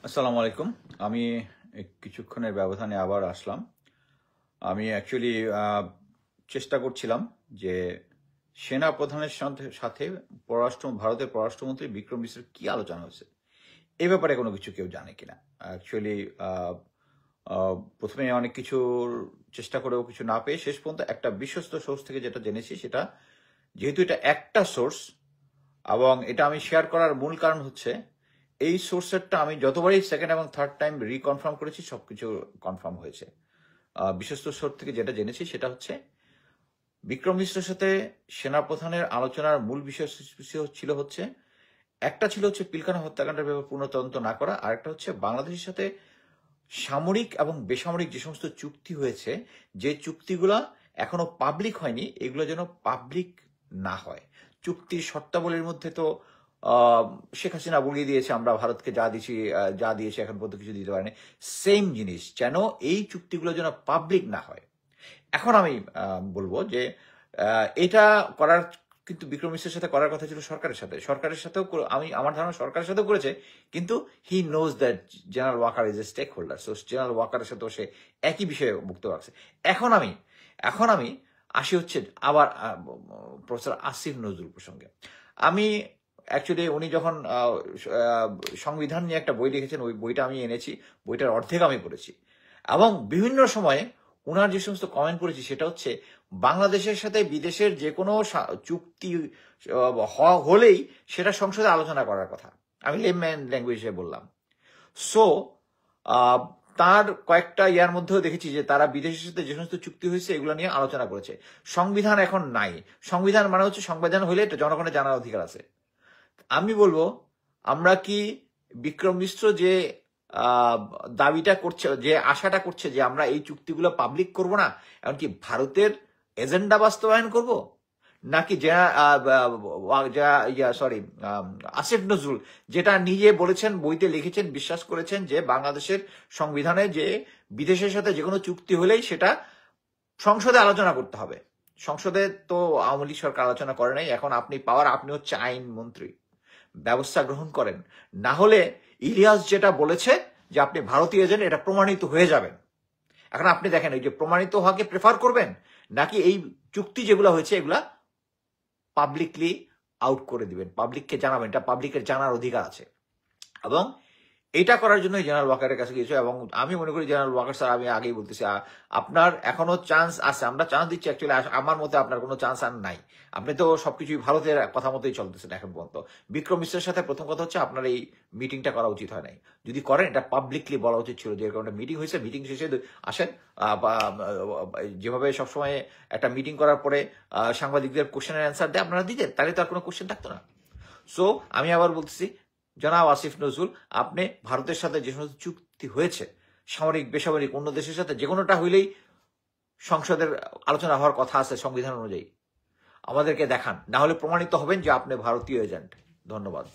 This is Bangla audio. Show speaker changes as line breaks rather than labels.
আসসালামু আলাইকুম। আমি কিছুক্ষণের ব্যবধানে আবার আসলাম। আমি অ্যাকচুয়ালি চেষ্টা করছিলাম যে সেনা প্রধানের সাথে ভারতের পররাষ্ট্রমন্ত্রী বিক্রম মিশ্রের কি আলোচনা হয়েছে এই ব্যাপারে কোনো কিছু কেউ জানে কিনা। অ্যাকচুয়ালি প্রথমে অনেক কিছুর চেষ্টা করেও কিছু না পেয়ে শেষ পর্যন্ত একটা বিশ্বস্ত সোর্স থেকে যেটা জেনেছি, সেটা যেহেতু এটা একটা সোর্স এবং এটা আমি শেয়ার করার মূল কারণ হচ্ছে এই সোর্সেরটা আমি যতবারই সেকেন্ড এবং থার্ড টাইম রিকনফার্ম করেছি সবকিছু কনফার্ম হয়েছে। বিশ্বস্ত সোর্স থেকে যেটা জেনেছি সেটা হচ্ছে বিক্রম মিশ্রের সাথে সেনাপ্রধানের আলোচনার মূল বিষয় ছিল হচ্ছে, একটা ছিল হচ্ছে পিলখানা হত্যাকাণ্ডের ব্যাপারে পূর্ণ তদন্ত না করা, আর একটা হচ্ছে বাংলাদেশের সাথে সামরিক এবং বেসামরিক যে সমস্ত চুক্তি হয়েছে, যে চুক্তিগুলা এখনো পাবলিক হয়নি, এগুলো যেন পাবলিক না হয়। চুক্তির শর্তাবলীর মধ্যে তো শেখ হাসিনা বলিয়ে দিয়েছে আমরা ভারতকে যা দিয়েছি এখন পর্যন্ত কিছু দিতে পারেনি। সেম জিনিস যেন এই চুক্তিগুলো যেন পাবলিক না হয়। এখন আমি বলবো যে এটা করার কিন্তু বিক্রম মিশ্রের সাথে করার কথা ছিল সরকারের সাথেও আমার ধারণা সরকারের সাথেও করেছে, কিন্তু he knows that General Walker is a stakeholder, so General ওয়াকারের সাথেও সে একই বিষয়ে বক্তব্য রাখছে। এখন আমি আসি হচ্ছে আবার প্রফেসর আসিফ নজরুল প্রসঙ্গে। আমি অ্যাকচুয়ালি উনি যখন সংবিধান নিয়ে একটা বই লিখেছেন, ওই বইটা আমি এনেছি, বইটার অর্ধেক আমি পড়েছি এবং বিভিন্ন সময়ে ওনার যে সমস্ত কমেন্ট করেছি সেটা হচ্ছে বাংলাদেশের সাথে বিদেশের যে কোনো চুক্তি হলেই সেটা সংসদে আলোচনা করার কথা, আমি লেমম্যান ল্যাঙ্গুয়েজে বললাম। সো তার কয়েকটা ইয়ার মধ্যেও দেখেছি যে তারা বিদেশের সাথে যে সমস্ত চুক্তি হয়েছে এগুলো নিয়ে আলোচনা করেছে। সংবিধান এখন নাই, সংবিধান মানে হচ্ছে সংবিধান হলে এটা জনগণের জানার অধিকার আছে। আমি বলবো আমরা কি বিক্রম মিশ্র যে দাবিটা করছে, যে আশাটা করছে যে আমরা এই চুক্তিগুলো পাবলিক করব না, এমনকি ভারতের এজেন্ডা বাস্তবায়ন করব, নাকি আসিফ নজরুল যেটা নিজে বলেছেন, বইতে লিখেছেন, বিশ্বাস করেছেন যে বাংলাদেশের সংবিধানে যে বিদেশের সাথে যে কোনো চুক্তি হলেই সেটা সংসদে আলোচনা করতে হবে। সংসদে তো আওয়ামী লীগ সরকার আলোচনা করে নাই, এখন আপনি আপনি হচ্ছে আইন মন্ত্রী, ব্যবস্থা গ্রহণ করেন, না হলে ইলিয়াস যেটা বলেছে যে আপনি ভারতীয় এজেন্ট, এটা প্রমাণিত হয়ে যাবেন। এখন আপনি দেখেন এই যে প্রমাণিত হওয়াকে প্রেফার করবেন, নাকি এই চুক্তি যেগুলো হয়েছে এগুলা পাবলিকলি আউট করে দিবেন, পাবলিককে জানাবেন, এটা পাবলিকের জানার অধিকার আছে। এবং এটা করার জন্য জেনারেল ওয়াকারের কাছে গিয়েছে এবং আমি মনে করি জেনারেল ওয়াকার স্যার, আমি আগেই বলতেছি আপনার এখনো চান্স আছে, আমরা চান্স দিচ্ছি। অ্যাকচুয়ালি আমার মতে আপনার কোনো চান্স আর নাই, আপনি তো সবকিছুই ভারতের কথা মতোই চলতেছেন এখন পর্যন্ত। বিক্রম মিশ্রের সাথে প্রথম কথা হচ্ছে আপনার এই মিটিংটা করা উচিত হয় নাই, যদি করেন এটা পাবলিকলি বলা উচিত ছিল যে এরকম একটা মিটিং হয়েছে, মিটিং শেষে আসেন। যেভাবে সবসময় একটা মিটিং করার পরে সাংবাদিকদের কোশ্চেনের অ্যান্সার দেয় আপনারা দিতেন, তাহলে তো আর কোনো কোশ্চেন থাকতো না। সো আমি আবার বলতেছি, জনাব আসিফ নজরুল, আপনি ভারতের সাথে যে সমস্ত চুক্তি হয়েছে, সামরিক বেসামরিক অন্য দেশের সাথে যে কোনোটা হইলেই সংসদের আলোচনা হওয়ার কথা আছে সংবিধান অনুযায়ী, আমাদেরকে দেখান, না হলে প্রমাণিত হবেন যে আপনি ভারতীয় এজেন্ট। ধন্যবাদ।